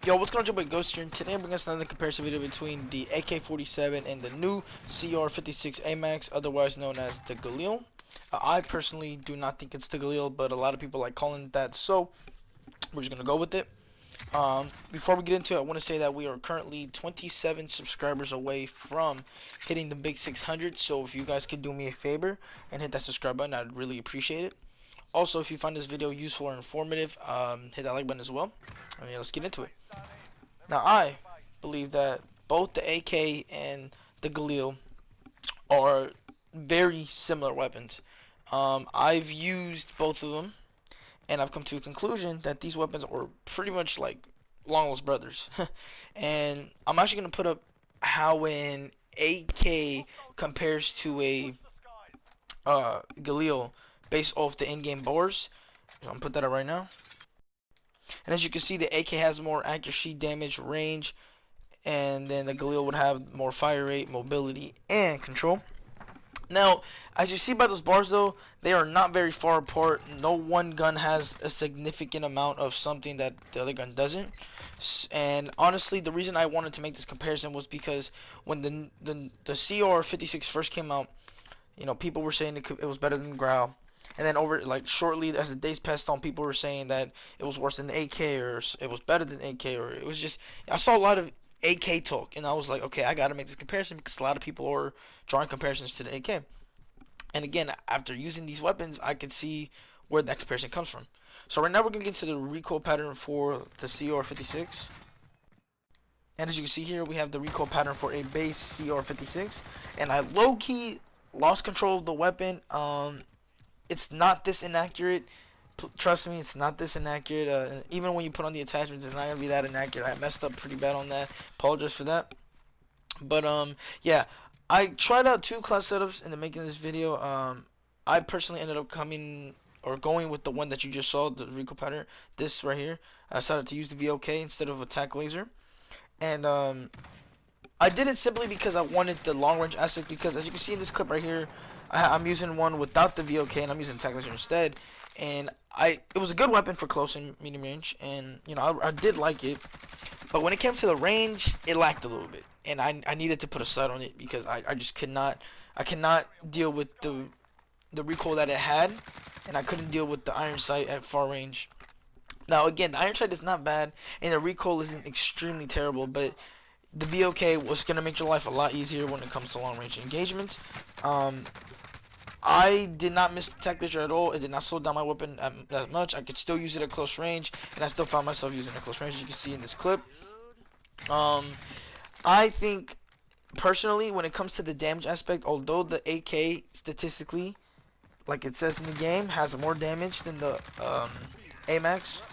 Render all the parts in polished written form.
Yo, what's going on, Joe Ghost here, and today I'm bringing us another comparison video between the AK47 and the new CR-56 AMAX, otherwise known as the Galil. I personally do not think it's the Galil, but a lot of people like calling it that, so we're just going to go with it. Before we get into it, I want to say that we are currently 27 subscribers away from hitting the big 600, so if you guys could do me a favor and hit that subscribe button, I'd really appreciate it. Also, if you find this video useful or informative, hit that like button as well. And yeah, let's get into it. Now, I believe that both the AK and the Galil are very similar weapons. I've used both of them, and I've come to a conclusion that these weapons are pretty much like long lost brothers. And I'm actually going to put up how an AK compares to a Galil based off the in-game bores. So I'm gonna put that up right now. And as you can see, the AK has more accuracy, damage, range, and then the Galil would have more fire rate, mobility, and control. Now, as you see by those bars though, they are not very far apart. No one gun has a significant amount of something that the other gun doesn't. And honestly, the reason I wanted to make this comparison was because when the CR-56 first came out, you know, people were saying it was better than the Growl. And then shortly as the days passed on, people were saying that it was worse than the AK, or it was better than AK, or it was just, I saw a lot of AK talk, and I was like, okay, I gotta make this comparison because a lot of people are drawing comparisons to the AK. And again, after using these weapons, I could see where that comparison comes from. So right now we're gonna get into the recoil pattern for the CR-56. And as you can see here, we have the recoil pattern for a base CR-56, and I low-key lost control of the weapon. It's not this inaccurate. Trust me, it's not this inaccurate. Even when you put on the attachments, it's not gonna be that inaccurate. I messed up pretty bad on that. Apologize for that. But yeah, I tried out two class setups in the making of this video. I personally ended up going with the one that you just saw, the recoil pattern. This right here. I decided to use the VOK instead of attack laser, and I did it simply because I wanted the long range aspect. Because as you can see in this clip right here, I'm using one without the VOK, and I'm using attack laser instead. And it was a good weapon for close and medium range, and you know I did like it. But when it came to the range, it lacked a little bit, and I needed to put a sight on it because I just cannot deal with the recoil that it had, and I couldn't deal with the iron sight at far range. Now again, the iron sight is not bad, and the recoil isn't extremely terrible, but the VOK was gonna make your life a lot easier when it comes to long range engagements. I did not miss the attack laser at all. It did not slow down my weapon that much. I could still use it at close range, and I still found myself using it at close range, as you can see in this clip. I think, personally, when it comes to the damage aspect, although the AK, statistically, like it says in the game, has more damage than the AMAX,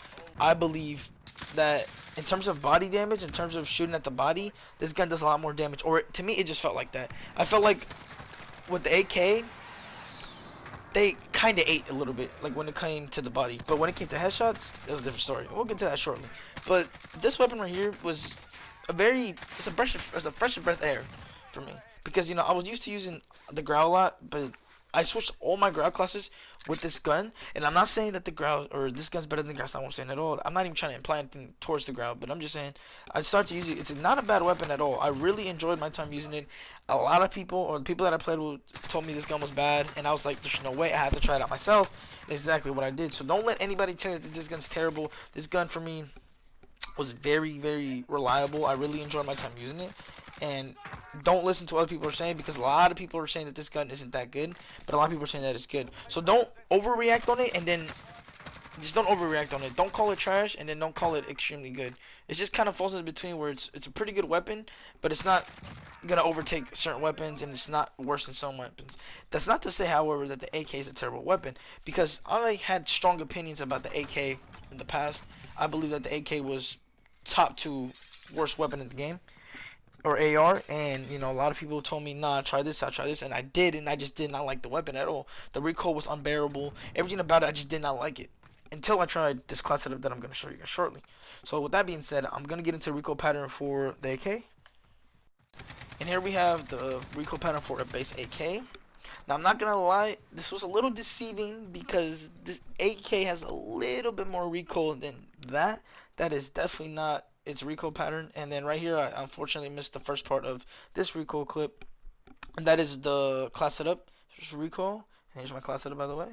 I believe that in terms of body damage, in terms of shooting at the body, this gun does a lot more damage. Or, to me, it just felt like that. I felt like with the AK, they kind of ate a little bit, like when it came to the body. But when it came to headshots, it was a different story. We'll get to that shortly. But this weapon right here was it's a fresh of breath air for me. Because, you know, I was used to using the Growl a lot, but I switched all my Growl classes with this gun. And I'm not saying that the Growl, or this gun's better than the Growl, that's not what I'm saying at all. I'm not even trying to imply anything towards the Growl, but I'm just saying, I started to use it. It's not a bad weapon at all. I really enjoyed my time using it. A lot of people, or the people that I played with, told me this gun was bad, and I was like, there's no way, I have to try it out myself. Exactly what I did. So don't let anybody tell you that this gun's terrible. This gun, for me, was very, very reliable. I really enjoyed my time using it. And don't listen to what other people are saying, because a lot of people are saying that this gun isn't that good, but a lot of people are saying that it's good. So don't overreact on it, and then just don't overreact on it. Don't call it trash, and then don't call it extremely good. It just kind of falls in between, where it's a pretty good weapon, but it's not gonna overtake certain weapons, and it's not worse than some weapons. That's not to say, however, that the AK is a terrible weapon, because I had strong opinions about the AK in the past. I believe that the AK was top 2 worst weapon in the game, or AR, and you know, a lot of people told me, nah, try this, I'll try this, and I did, and I just did not like the weapon at all. The recoil was unbearable. Everything about it, I just did not like it until I tried this class setup that I'm going to show you guys shortly. So with that being said, I'm going to get into the recoil pattern for the AK. And here we have the recoil pattern for a base AK. Now, I'm not going to lie, this was a little deceiving because this AK has a little bit more recoil than that. That is definitely not its recoil pattern. And then right here, I unfortunately missed the first part of this recoil clip, and that is the class setup. Here's recoil. And here's my class setup, by the way.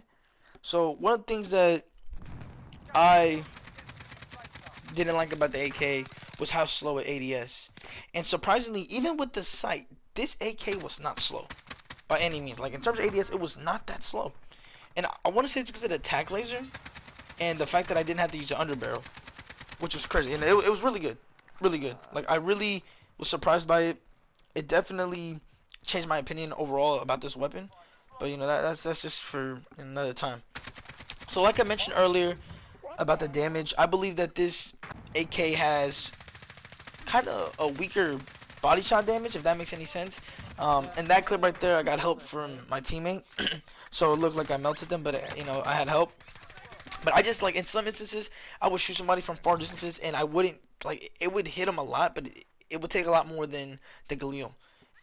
So one of the things that I didn't like about the AK was how slow it ADS. And surprisingly, even with the sight, this AK was not slow by any means. Like in terms of ADS, it was not that slow. And I want to say it's because of the attack laser and the fact that I didn't have to use an underbarrel, which was crazy. And it was really good, really good. Like I really was surprised by it. It definitely changed my opinion overall about this weapon. But you know that's just for another time. So like I mentioned earlier about the damage, I believe that this AK has kind of a weaker body shot damage, if that makes any sense. In that clip right there, I got help from my teammate, so it looked like I melted them, but you know I had help. But I just like in some instances, I would shoot somebody from far distances, and I wouldn't like it would hit them a lot, but it would take a lot more than the Galil.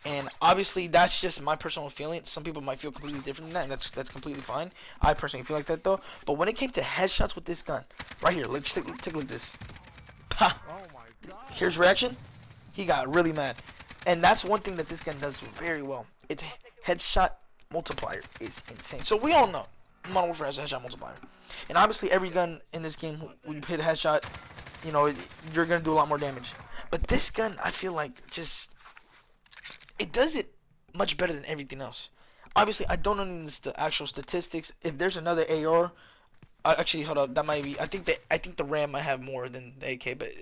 And obviously, that's just my personal feeling. Some people might feel completely different than that, and that's completely fine. I personally feel like that though. But when it came to headshots with this gun, right here, let's take a look at this. Ha! Here's reaction. He got really mad, and that's one thing that this gun does very well. Its headshot multiplier is insane. So we all know Modern Warfare has a headshot multiplier, and obviously every gun in this game, when you hit a headshot, you know you're gonna do a lot more damage. But this gun, I feel like it does it much better than everything else. Obviously, I don't know the actual statistics. If there's another AR, actually, hold up, that might be. I think the RAM might have more than the AK, but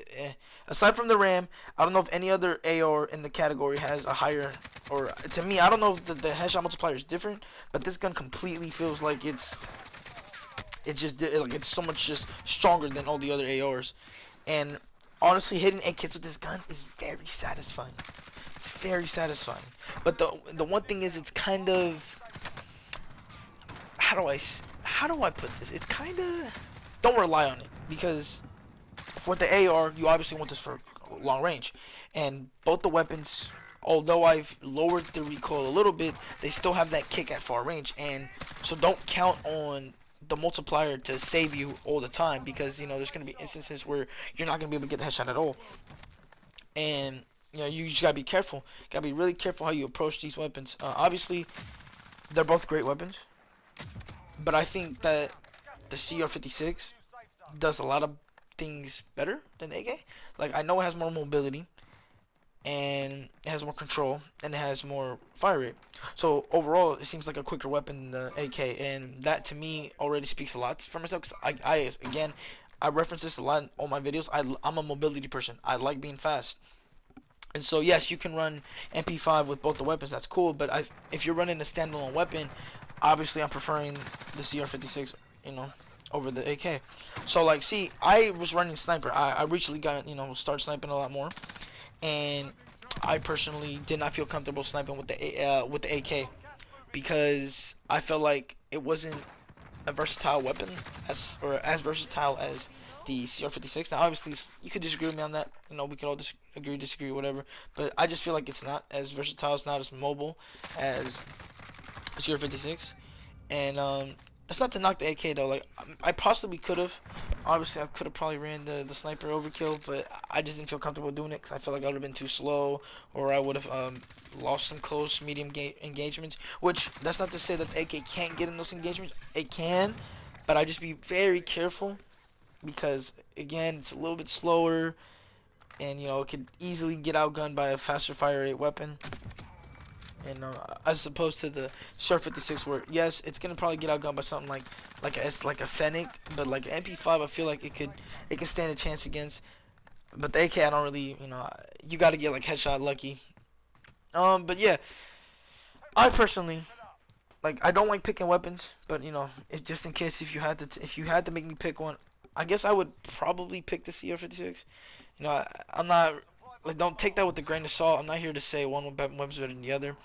aside from the RAM, I don't know if any other AR in the category has a higher. Or to me, I don't know if the headshot multiplier is different, but this gun completely feels like it's so much just stronger than all the other ARs. And honestly, hitting AKs with this gun is very satisfying. It's very satisfying. But the one thing is, it's kind of, how do I put this? It's kind of, don't rely on it, because with the AR, you obviously want this for long range, and both the weapons, although I've lowered the recoil a little bit, they still have that kick at far range. And so don't count on the multiplier to save you all the time, because you know there's going to be instances where you're not going to be able to get the headshot at all. And you know, you just gotta be careful. Gotta be really careful how you approach these weapons. Obviously, they're both great weapons, but I think that the CR-56 does a lot of things better than the AK. Like, I know it has more mobility, and it has more control, and it has more fire rate. So overall, it seems like a quicker weapon than the AK, and that to me already speaks a lot for myself. Cause again, I reference this a lot in all my videos. I'm a mobility person. I like being fast. And so yes, you can run MP5 with both the weapons. That's cool. But if you're running a standalone weapon, obviously I'm preferring the CR-56, you know, over the AK. So like, see, I was running sniper. I recently got, you know, start sniping a lot more, and I personally did not feel comfortable sniping with the AK, because I felt like it wasn't a versatile weapon as versatile as the CR-56. Now, obviously, you could disagree with me on that. You know, we could all disagree, whatever. But I just feel like it's not as versatile, it's not as mobile as CR-56. And that's not to knock the AK though. Like, I possibly could have. Obviously, I could have probably ran the sniper overkill, but I just didn't feel comfortable doing it because I felt like I would have been too slow, or I would have lost some close, medium engagements. Which, that's not to say that the AK can't get in those engagements. It can, but I just be very careful, because again, it's a little bit slower, and you know, it could easily get outgunned by a faster fire rate weapon. And as opposed to the CR-56, where yes, it's gonna probably get outgunned by something like a Fennec, but like an MP5, I feel like it could stand a chance against. But the AK, I don't really, you know, you got to get like headshot lucky. But yeah, I personally, like, I don't like picking weapons, but you know, it's just in case if you had to make me pick one, I guess I would probably pick the CR-56. You know, I'm not, like, don't take that with a grain of salt. I'm not here to say one weapon's better than the other.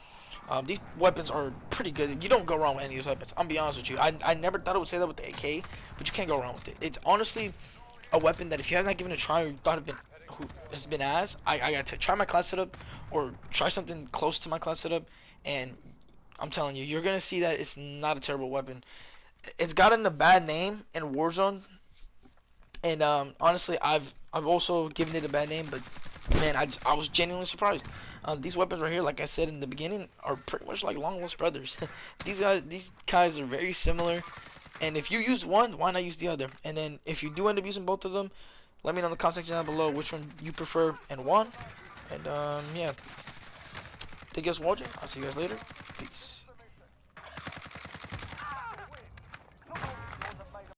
These weapons are pretty good. You don't go wrong with any of these weapons. I'm be honest with you. I never thought I would say that with the AK, but you can't go wrong with it. It's honestly a weapon that if you have not given it a try, or you thought has been I got to try my class setup or try something close to my class setup, and I'm telling you, you're gonna see that it's not a terrible weapon. It's gotten a bad name in Warzone, and honestly, I've I've also given it a bad name, but man, I was genuinely surprised. These weapons right here, like I said in the beginning, are pretty much like Long Lost Brothers. These guys are very similar. And if you use one, why not use the other? And then if you do end up using both of them, let me know in the comment section down below which one you prefer and why. And yeah, thank you guys for watching. I'll see you guys later. Peace.